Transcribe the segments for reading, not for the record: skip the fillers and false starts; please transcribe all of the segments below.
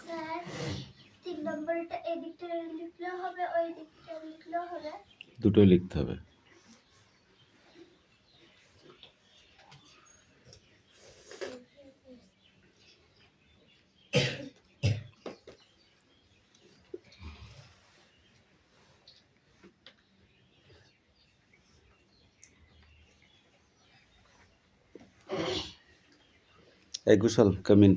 Sir 3 নম্বরটা এদিকটা লিখলেও হবে, ওই দিকটা লিখলেও হবে? দুটোই লিখতে হবে। এই কুশল, কাম ইন।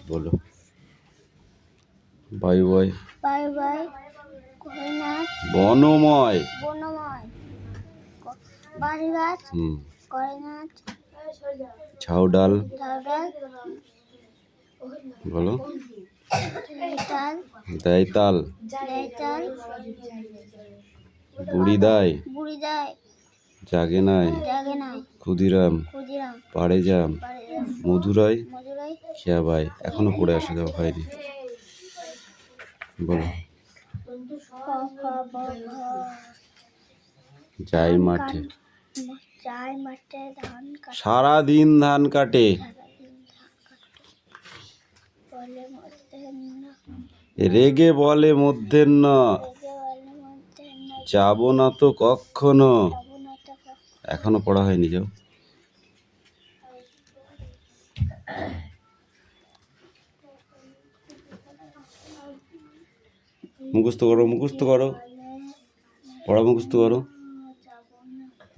বলো। Bye bye. Bye bye. কয়নাথ। বনময়। বনময়। বাড়ি গাছ। কয়নাথ। ঝাউডাল। ঝাউডাল। বলো। দেয়তাল। দেয়তাল। দেয়তাল। বুড়িদাই। বুড়িদাই। জাগে নাই। জাগে নাই। ক্ষুদিরাম। ক্ষুদিরাম। পাড়েজাম। পাড়েজাম। মধুরাই। মধুরাই। খেয়াবাই। এখনো পড়ে আসা যাওয়া হয়নি। বলো। যাই মাঠে। যাই মাঠে ধান কাটে। সারাদিন ধান কাটে। বলে মধ্যাহ্ন। রেগে বলে মধ্যাহ্ন। যাব না তো কখনো। এখনো পড়া হয়নি, যাও। মুখস্থ করো, মুখস্থ করো, পড়া মুখস্থ করো।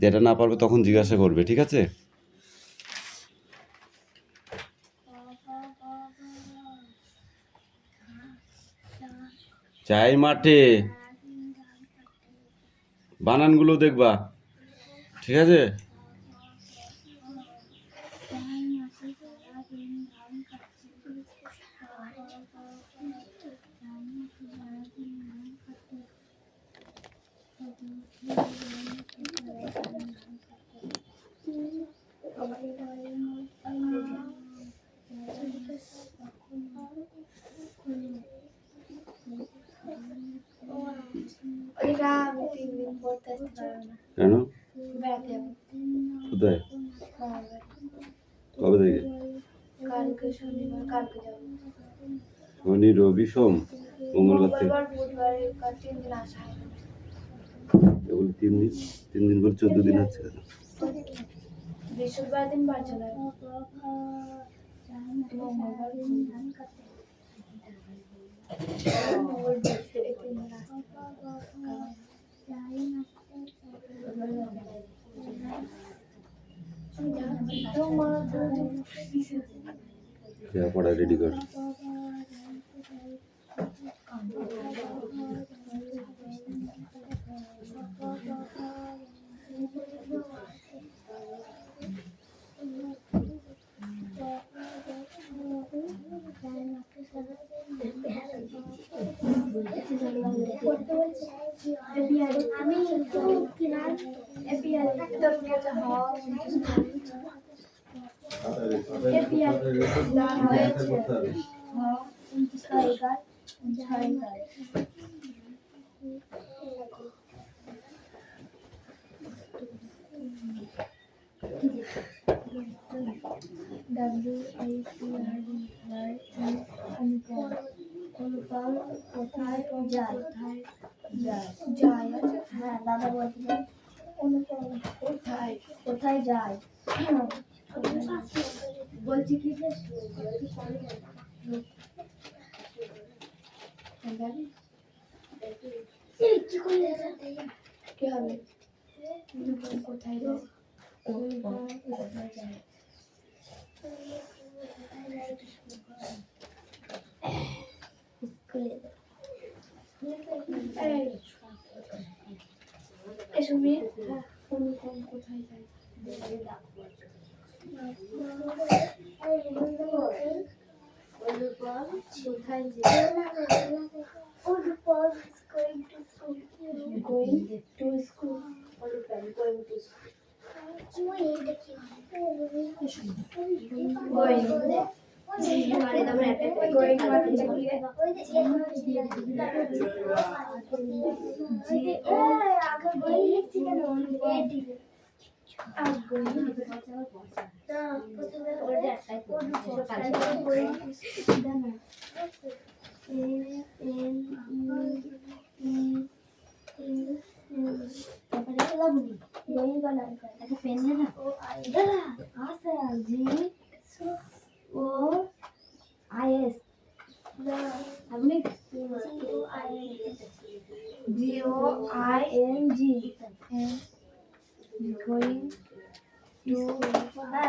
যেটা না পারবে তখন জিজ্ঞাসা করবে, ঠিক আছে? যাই মাঠে। বানানগুলো দেখবা, ঠিক আছে? কেন? কোথায়? কবে থেকে? শনি, রবি, সোম, মঙ্গলবার থেকে। কেবল 3 দিন, 3 দিন করে 14 দিন হচ্ছে। বৃহস্পতিবার দিন বার চলে পড়া রেডি কর। অনুপম কোথায় যায়? যায়। হ্যাঁ, দাদা বলছিল অনুপম কোথায় যায়? বলছি কি যে এই কি করলে কি হবে কোথায় যায় কোথায় যায় স্কুলে এসো মেয়ে কোন কোথায় যায় going to school. Going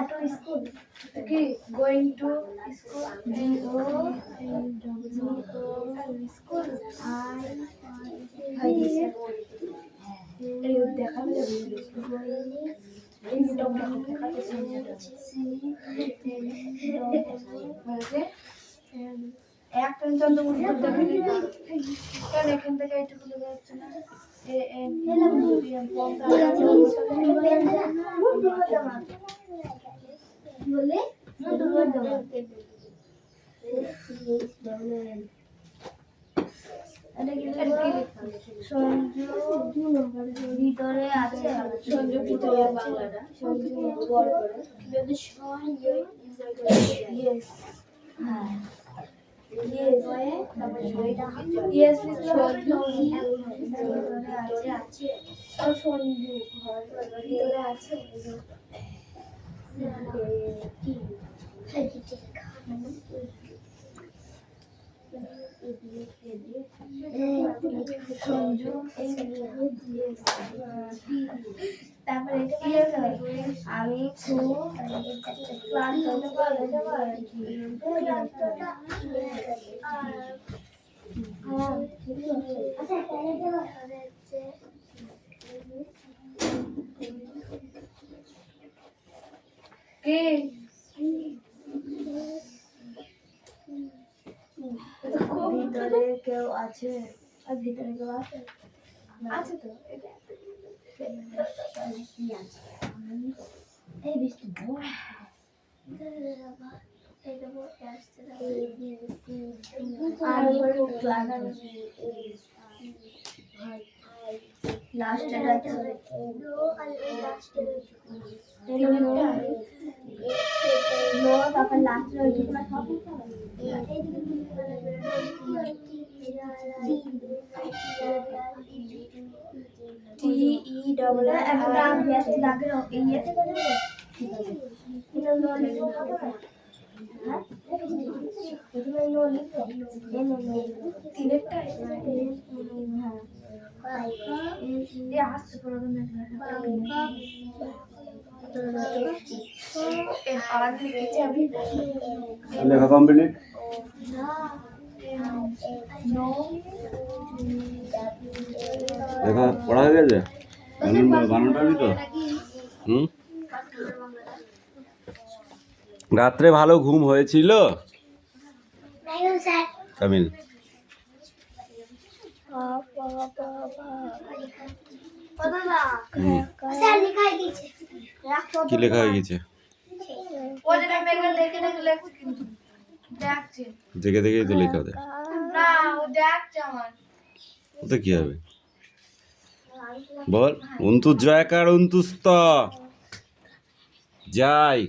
to school. Okay, going to school. School. একটা চন্দ্রমুখী কেন এখান থেকে এইটুকু লেগে যাচ্ছে না ভিতরে আছে সঞ্জু ভিতরে বাংলাটা সঞ্জু Yes, সঞ্জু ভিতরে আছে সঞ্জু ঘর ভিতরে আছে সঞ্জু তারপরে আমি ক্লাস ভিতরে কেউ আছে আর ভিতরে কেউ আছে আছে তো এই বৃষ্টি লেখা কমপ্লিট লেখা পড়া হয়ে গেছে বানান পারবি তো রাত্রে ভালো ঘুম হয়েছিল তামিল কি লেখা হয়ে গেছে দেখে দেখেই তো লেখা দেয় ওতে কি হবে বল অন্তুস জয়াকার অন্তুস্ত যাই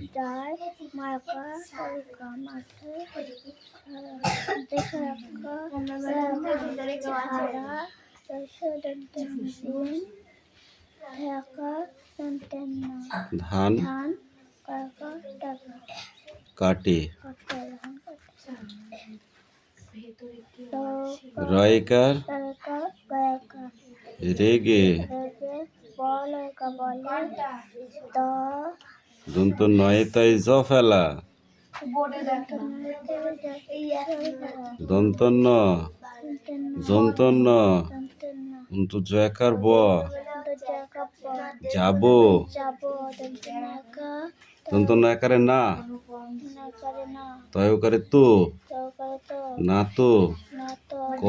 ধান কাটে। কাটে এখন কাটে রয়কার রেগে। বলয়কা বলে দ দন্ত নয় তাই জ ফেলা। দন্তন্য জন্তন্য অন্তু জয়কার ব। যাব দন্ত নয়কারে না তয়কারে তো না তো ক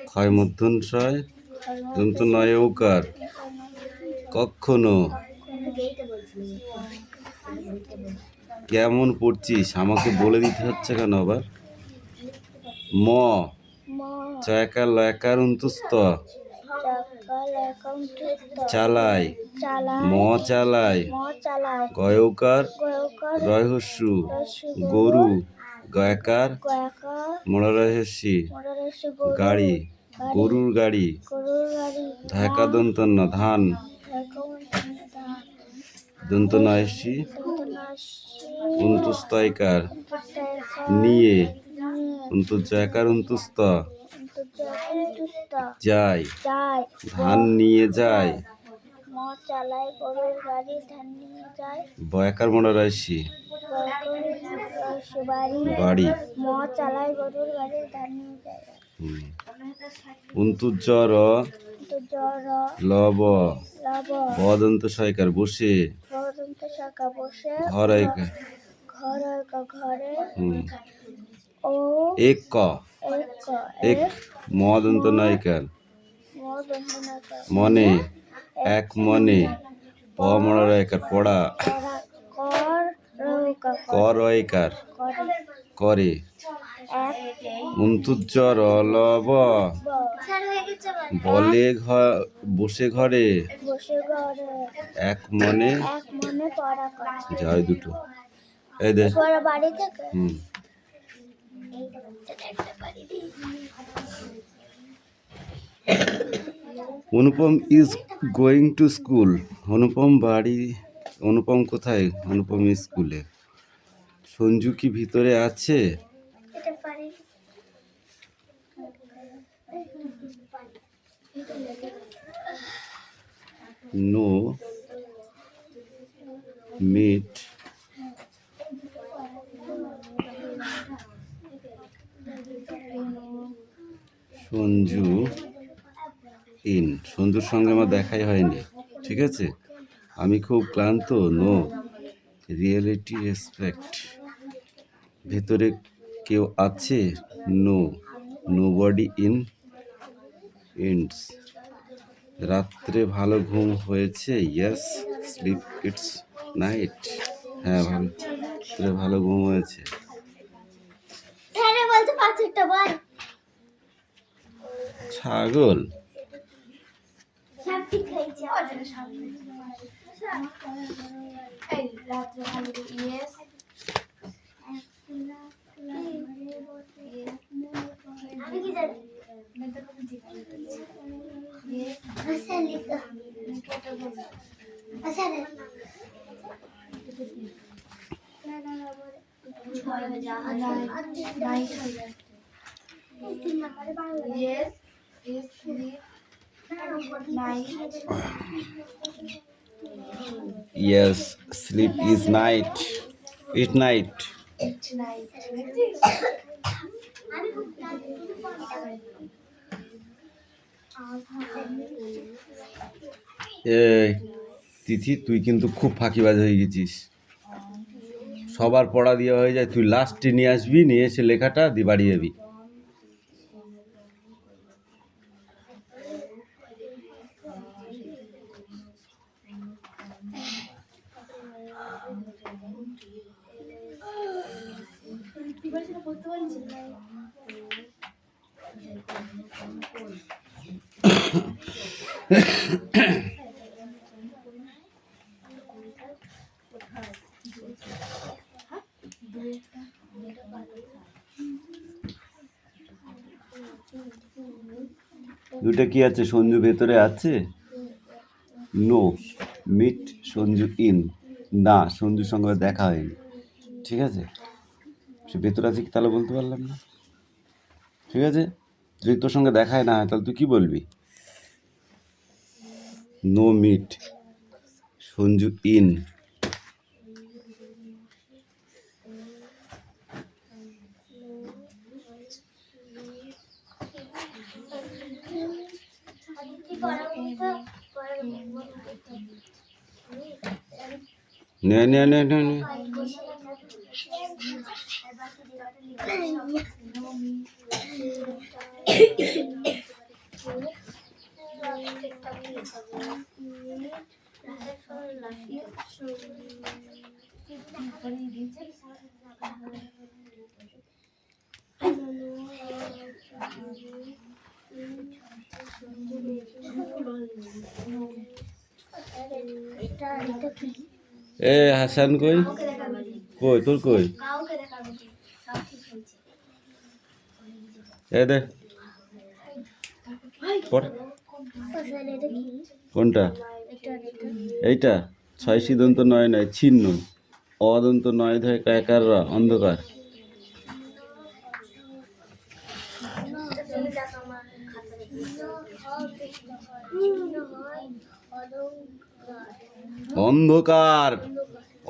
ক্ষয় মধ্যঞ্চয় দন্ত নয় উকার কখনো। কেমন পড়ছিস আমাকে বলে দিতে হচ্ছে কেন আবার? ম চয়কার লয়কার উন্তুস্ত চালাই ম চালাই গয়কার রয়হস্যু গরু গয়কার মোড়ারহস্যি গাড়ি গরুর গাড়ি ধাকা দন্তন্য ধান দন্ত নয়সি উন্তুস্তয়কার নিয়ে অন্তর্জয়কার উন্তুস্ত যায় ধান নিয়ে যায় বয়কার মোড়ারহস্যি বাড়ি উন্তুজ্জর লব বদন্ত সয়কার বসে ঘরে এক ক এক মদন্ত নায়িকার মনে এক মনে প মরায়কার পড়া করয়কার করে উন্তুজ্জর লব বলে বসে ঘরে এক মনে যায় দুটো এই দে Anupam is going to school. Anupam কোথায়? অনুপম স্কুলে। সঞ্জু কি ভিতরে আছে? No meet Sanju in. সঞ্জুর সঙ্গে আমার দেখাই হয়নি, ঠিক আছে? আমি খুব ক্লান্ত। No reality respect. ভেতরে কেউ আছে? নো নোবডি ইন ইন্টস। রাত্রে ভালো ঘুম হয়েছে? Yes sleep it's night. হ্যাঁ রাত্রে ভালো ঘুম হয়েছে। ছাগল yes sleep is night it night এই তিথি তুই কিন্তু খুব ফাঁকিবাজ হয়ে গেছিস। সবার পড়া দিয়ে হয়ে যায়, তুই লাস্টে নিয়ে আসবি, নিয়ে এসে লেখাটা দিয়ে বাড়ি যাবি। দুটো কি আছে? সঞ্জু ভেতরে আছে? No meet Sanju in. না সঞ্জুর সঙ্গে দেখা হয়নি। ঠিক আছে, সে ভেতরে আছে কি তাহলে বলতে পারলাম না। ঠিক আছে, যদি তোর সঙ্গে দেখায় না হয় তাহলে তুই কি বলবি? No meet, Sanju in. নে নে নে নে নে। এ হাসান কই? কই তোর কই? এ দে পড়। কোনটা? এইটা? ছয় সিদন্ত নয় নয় ছিন্ন, অদন্ত নয় ধয় কায়কার রা অন্ধকার। অন্ধকার,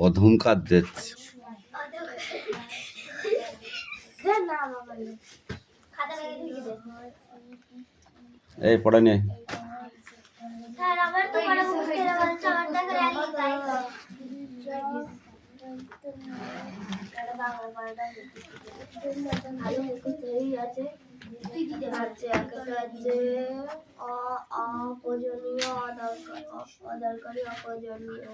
অধংকার দিচ্ছে। এই পড়া নিয়ে স্যার আমার তো পড়া বুঝতে না বলছে আমারটা করে আগে তাই ভালো মুখস্থই আছে আছে একটা আছে অপ্রয়োজনীয় অদরকারি অপ্রয়োজনীয়,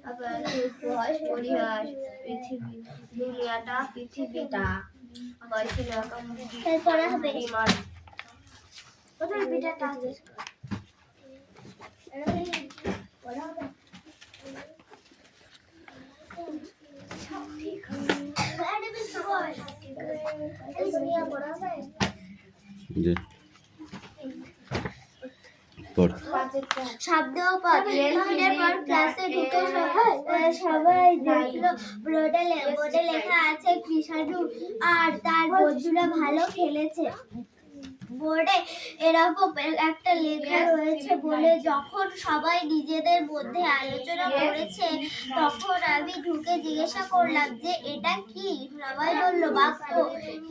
তারপর আছে উপহাস পরিহাস, পৃথিবী দুনিয়াটা পৃথিবীটা, বয়সে রকম পড়া হবে রিমান্ড কোথায় বিটাটা আছে পড়া হবে শব্দ পদ রেলফিডের পর ক্লাসে ঢুকে সবাই দেখলো বোর্ডে লেখা আছে কৃষাণু আর তার বন্ধুরা ভালো খেলেছে। বোর্ডে এরকম একটা লেখা রয়েছে বলে যখন সবাই নিজেদের মধ্যে আলোচনা করেছে তখন আমি ঢুকে জিজ্ঞাসা করলাম যে এটা কি। সবাই বলল বাক্য।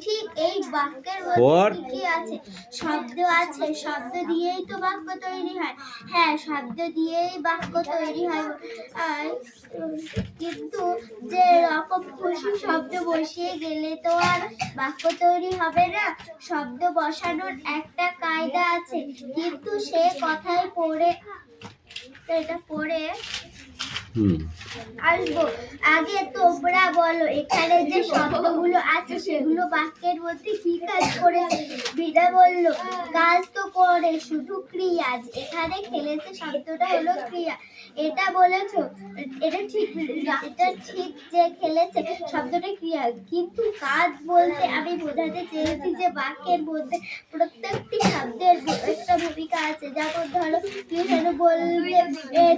ঠিক এই বাক্যের মধ্যে কি আছে? শব্দ আছে, শব্দ দিয়েই তো বাক্য তৈরি হয়। হ্যাঁ, শব্দ দিয়েই বাক্য তৈরি হয়, কিন্তু যে রকম খুশি শব্দ বসিয়ে গেলে তো আর বাক্য তৈরি হবে না। শব্দ বসানোর একটা কায়দা আছে, কিন্তু সে কথাই পড়ে আসবো। আগে তোমরা বলো এখানে যে শব্দগুলো আছে সেগুলো বাক্যের মধ্যে কি কাজ করে? বিদা বলল কাজ তো করে, শুধু ক্রিয়া। এখানে খেলেছে শব্দটা হলো ক্রিয়া, এটা বলেছো, এটা ঠিক যে খেলেছে শব্দটা ক্রিয়া, কিন্তু কাজ বলতে আমি বোঝাতে চেয়েছি যে বাক্যের মধ্যে প্রত্যেকটি শব্দের একটা ভূমিকা আছে। যেমন ধরো কৃষাণু বলবে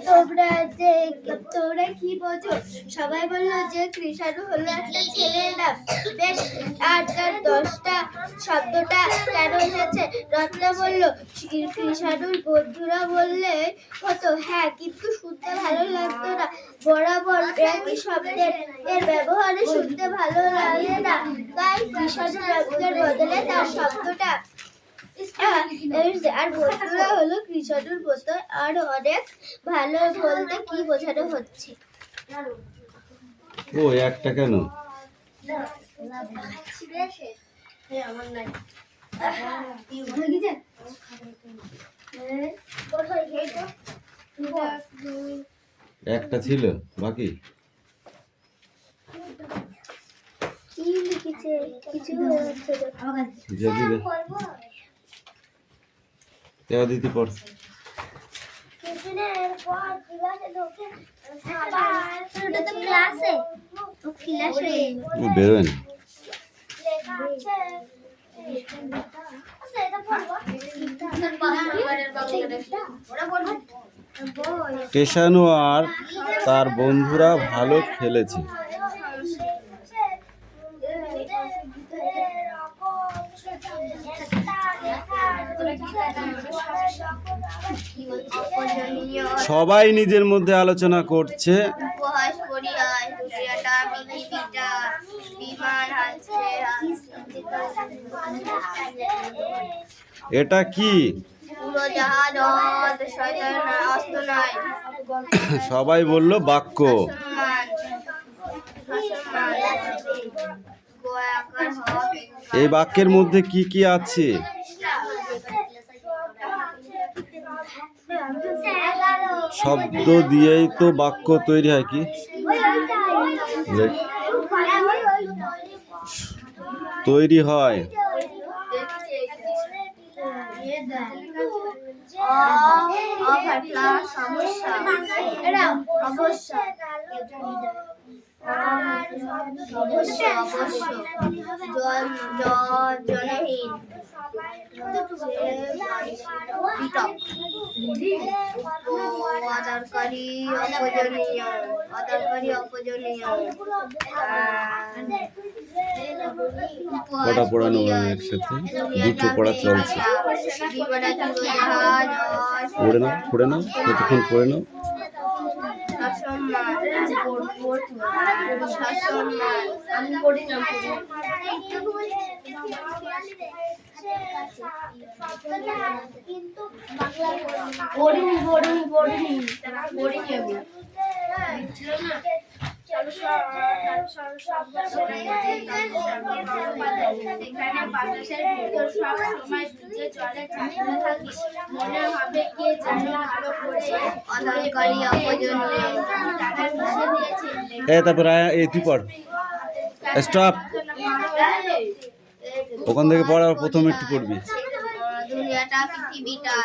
তোমরা কি বোঝো? সবাই বললো যে কৃষাণু হলো একটা ছেলের নাম। বেশ, আর তার 10টা শব্দটা কেন এসেছে? রত্না বলল কৃষাণুর বন্ধুরা বললে হতো। হ্যাঁ, কিন্তু শুনতে ভালো লাগতো না। বরাবর একই শব্দের ব্যবহারে শুনতে ভালো লাগে না, তাই কৃষাণু বাক্যের বদলে তার শব্দটা আর বন্ধুরা হলো কৃষাণুর মতো আর অনেক ভালো। বলতে কি বোঝানো হচ্ছে? ও একটা কেন? একটা ছিল বাকি কি লিখেছে কিছু হচ্ছে দিতে পড়। বেরোয় না। কৃষাণু আর তার বন্ধুরা ভালো খেলেছে। অপূজনীয় সবাই নিজের মধ্যে আলোচনা করছে। উপহাস করিয়ায় ক্রিয়াটা পৃথিবীটা বিমান আছে এটা কি? উড়োজাহাজ শয়তান অস্ত নয় সবাই বলল বাক্য। এই বাক্যের মধ্যে কি কি আছে? শব্দ দিয়েই তো বাক্য তৈরি হয়। কি তৈরি হয়? জনহীন অদরকারি অপূজনীয় কটা পড়ানো একসাথে? দুটো পড়া চলছে। পড়ে নাও, পড়ে নাও, কতক্ষণ পড়ে নাও। আমি পড়ি না তারপরে তুই পড়। স্টপ। ওখান থেকে পড়া, প্রথম একটু পড়বি। দুনিয়াটা পৃথিবীটা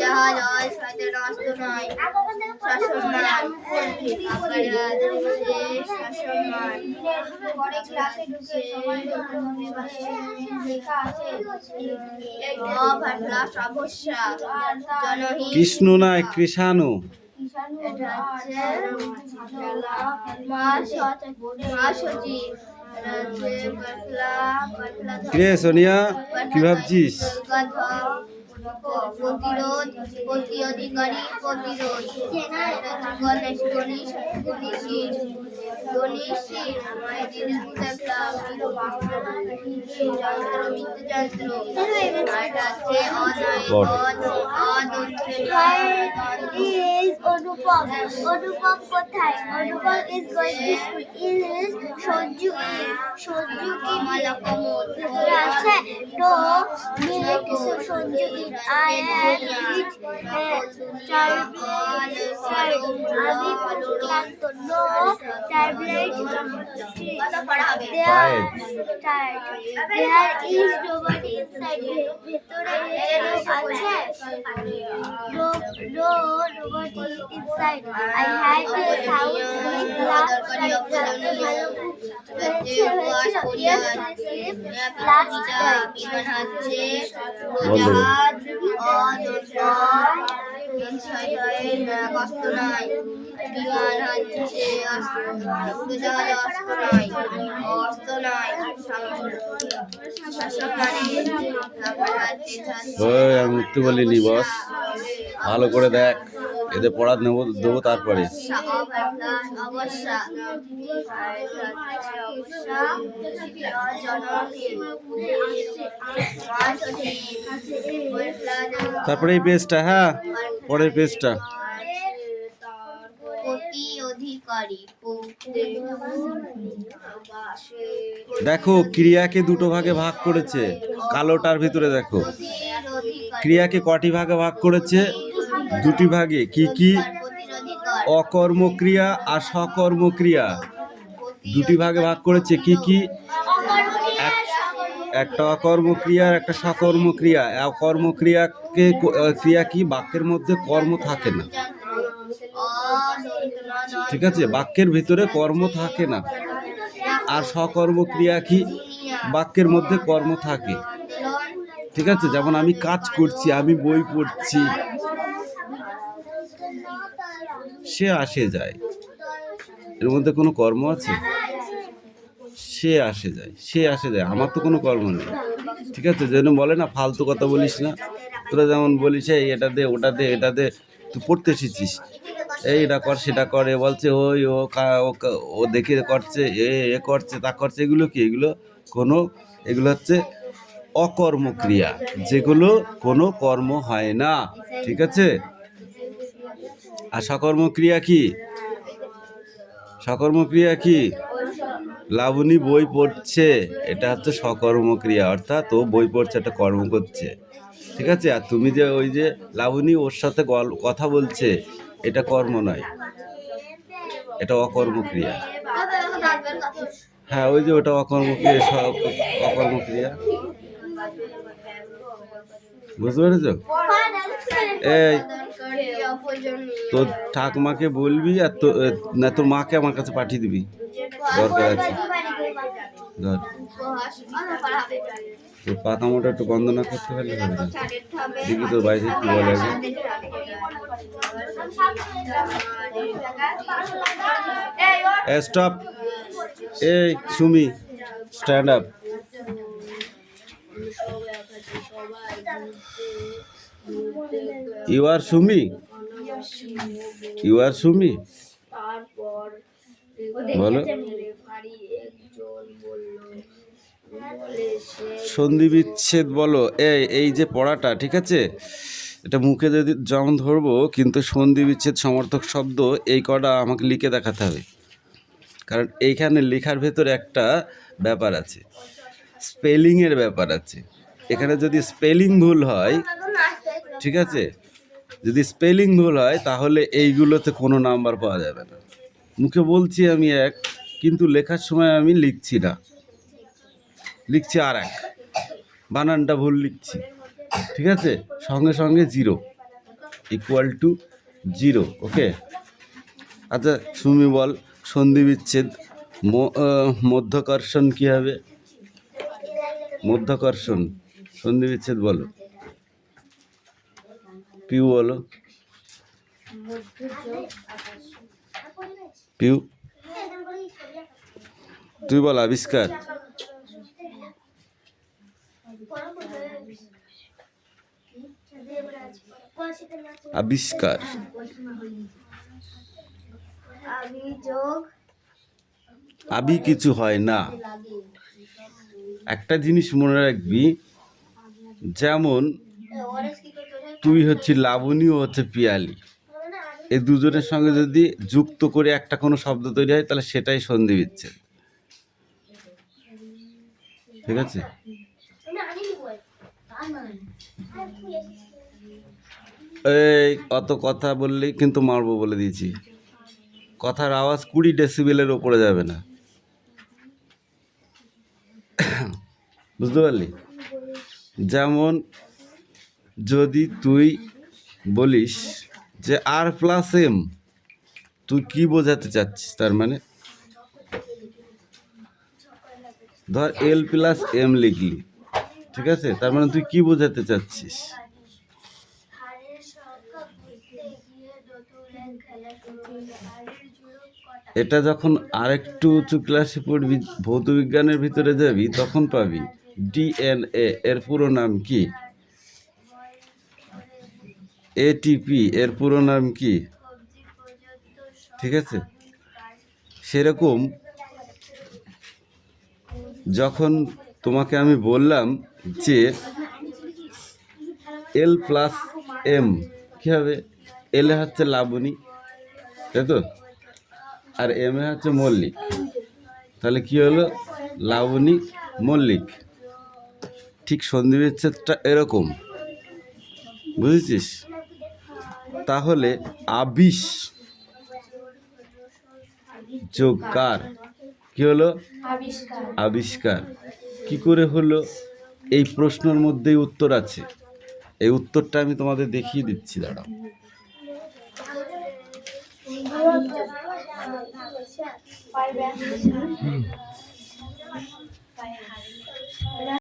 জাহাজ হয় শয়তান অস্ত নয় শাসনমান শাসনমান পরে ক্লাসে ঢুকে লেখা আছে অভাটলা সমস্যা জনহীন কৃষ্ণ নয়, কৃষাণু। এটা হচ্ছে মা সচিব রে সোনিয়া, কি ভাবছিস? প্রতিরোধ প্রতি অধিকারী প্রতিরোধ গণেশ গণেশ গণেশীর মৃত্যুযন্ত্র অনুপম অনুপম কোথায়? অনুপম is going to school. is Sanju Sanju কি মালাকমল আছে তো make Sanju I am it আমি ক্লান্ত no tablet there is nobody inside. ভেতরে আছে no nobody inside. I had a sound sleep last night. last আমি উঠতে বলিনি বস, ভালো করে দেখ, এদের পড়া দেবো তারপরে। তারপরে এই পেজটা, হ্যাঁ পরের পেজটা। দেখো ক্রিয়াকে দুটো ভাগে ভাগ করেছে, কালোটার ভিতরে দেখো ক্রিয়াকে কটি ভাগে ভাগ করেছে? দুটি ভাগে। কি কি? অকর্মক্রিয়া আর সকর্মক্রিয়া, দুটি ভাগে ভাগ করেছে। কি কি? একটা অকর্মক্রিয়া আর একটা সকর্মক্রিয়া। অকর্মক্রিয়াকে ক্রিয়া কি? বাক্যের মধ্যে কর্ম থাকে না, ঠিক আছে, বাক্যের ভিতরে কর্ম থাকে না। আর সকর্মক্রিয়া কি? বাক্যের মধ্যে কর্ম থাকে, ঠিক আছে। যেমন আমি কাজ করছি, আমি বই পড়ছি, সে আসে যায়, এর মধ্যে কোনো কর্ম আছে? সে আসে যায়, সে আসে যায়, আমার তো কোনো কর্ম নেই, ঠিক আছে। যেন বলে না ফালতু কথা বলিস না, তোরা যেমন বলিস এই এটা দে ওটা দে এটা দে, তুই পড়তে এসেছিস, এই এটা কর সেটা করে বলছে, ওই ও দেখে করছে, এ করছে তা করছে, এগুলো কি? এগুলো হচ্ছে অকর্মক্রিয়া, যেগুলো কোনো কর্ম হয় না। ঠিক আছে? আর সকর্মক্রিয়া কি? সকর্মক্রিয়া কি? লাবণী বই পড়ছে, এটা হচ্ছে সকর্মক্রিয়া, অর্থাৎ ও বই পড়ছে, একটা কর্ম করছে। ঠিক আছে? আর তুমি যে ওই যে লাবণী ওর সাথে কথা বলছে, এটা কর্ম নয়, এটা অকর্মক্রিয়া। হ্যাঁ, ওই যে ওটা অকর্মক্রিয়া, অকর্মক্রিয়া। বুঝতে পেরেছ? এই তোর ঠাকুমাকে বলবি, আর না তোর মাকে আমার কাছে পাঠিয়ে দিবি, দরকার আছে। ধর তোর পাকা মোটা একটু বন্দনা করতে পারলে হবে না। দেখি তোর বাইরে কি বলে আগে। স্টপ। এই Sumi, stand up. You are Sumi, you are Sumi, বলো। সন্ধি বিচ্ছেদ বলো। এই যে পড়াটা, ঠিক আছে, এটা মুখে যদি যেমন ধরবো, কিন্তু সন্ধি বিচ্ছেদ সমর্থক শব্দ এই কটা আমাকে লিখে দেখাতে হবে, কারণ এইখানে লেখার ভেতরে একটা ব্যাপার আছে, স্পেলিংয়ের ব্যাপার আছে। এখানে যদি স্পেলিং ভুল হয়, ঠিক আছে, যদি স্পেলিং ভুল হয় তাহলে এইগুলোতে কোনো নাম্বার পাওয়া যাবে না। মুখে বলছি আমি এক, কিন্তু লেখার সময় আমি লিখছি না, লিখছি আর এক, বানানটা ভুল লিখছি। ঠিক আছে? সঙ্গে সঙ্গে 0 ইকুয়াল টু 0। ওকে? আচ্ছা সুমি বল, সন্ধি বিচ্ছেদ মধ্যকর্ষণ কি হবে? মধ্যকর্ষণ সন্ধি বিচ্ছেদ বলো। পিউ বলো। পিউ তুই বল। আবিষ্কার। আবিষ্কার। আবি কিছু হয় না। একটা জিনিস মনে রাখবি, যেমন তুই হচ্ছে লাবণী, ও হচ্ছে পিয়ালি, এই দুজনের সঙ্গে যদি যুক্ত করে একটা কোনো শব্দ তৈরি হয়, তাহলে সেটাই সন্ধি বিচ্ছেদ। ঠিক আছে? এই অত কথা বললেই কিন্তু মারবো বলে দিয়েছি। কথার আওয়াজ 20 ডেসিবেলের ওপরে যাবে না, বুঝতে পারলি? যেমন যদি তুই বলিস যে R+M, তুই কি বোঝাতে চাচ্ছিস? তার মানে ধর L+M লিখলি, ঠিক আছে, তার মানে তুই কি বোঝাতে চাচ্ছিস? এটা যখন আরেকটু উঁচু ক্লাসে পড়বি, ভৌতবিজ্ঞানের ভিতরে যাবি, তখন পাবি DNA এর পুরো নাম কি, ATP এর পুরো নাম কি। ঠিক আছে? সেরকম যখন তোমাকে আমি বললাম যে L+M কি হবে? L এ হচ্ছে লাবণী, তাই তো, আর M এ হচ্ছে মল্লিক, তাহলে কি হলো? লাবণী মল্লিক। ঠিক সন্ধি বিচ্ছেদটা এরকম, বুঝেছিস? তাহলে আবিষ যোগ কার কি হলো? আবিষ্কার। কি করে হলো? এই প্রশ্নের মধ্যেই উত্তর আছে, এই উত্তরটা আমি তোমাদের দেখিয়ে দিচ্ছি, দাঁড়াও।